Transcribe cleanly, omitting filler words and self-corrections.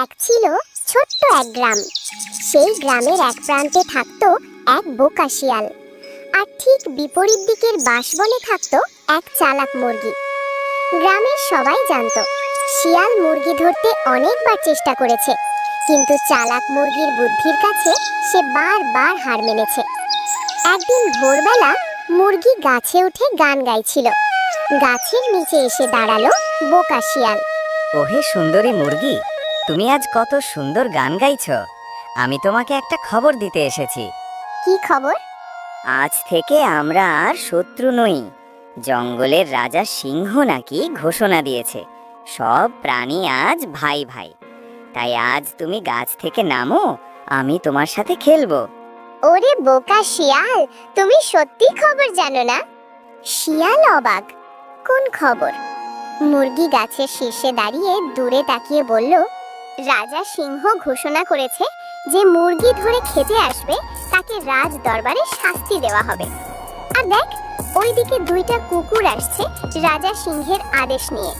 এক ছিল ছোট্ট এক গ্রাম। সেই গ্রামের এক প্রান্তে থাকতো এক বোকা শিয়াল, আর ঠিক বিপরীত দিকের বাঁশবনে থাকতো এক চালাক মুরগি। গ্রামের সবাই জানতো শিয়াল মুরগি ধরতে অনেকবার চেষ্টা করেছে, কিন্তু চালাক মুরগির বুদ্ধির কাছে সে বারবার হার মেনেছে। একদিন ভোরবেলা মুরগি গাছে উঠে গান গাইছিল। গাছের নিচে এসে দাঁড়ালো বোকা শিয়াল। ওহে সুন্দরী মুরগি, তুমি আজ কত সুন্দর গান গাইছো। আমি তোমাকে একটা খবর দিতে এসেছি। কি খবর? আজ থেকে আমরা আর শত্রু নই। জঙ্গলের রাজা সিংহ নাকি ঘোষণা দিয়েছে সব প্রাণী আজ ভাই ভাই। তাই আজ তুমি গাছ থেকে নামো, আমি তোমার সাথে খেলবো। ওরে বোকা শিয়াল, তুমি সত্যি খবর জানো না? শিয়াল অবাক, কোন খবর? মুরগি গাছের শীর্ষে দাঁড়িয়ে দূরে তাকিয়ে বলল, রাজা সিংহ ঘোষণা করেছে যে মুরগি ধরে খেতে আসবে তাকে রাজ দরবারে শাস্তি দেওয়া হবে। আর দেখ, ওইদিকে দুইটা কুকুর আসছে রাজা সিংহের আদেশ নিয়ে।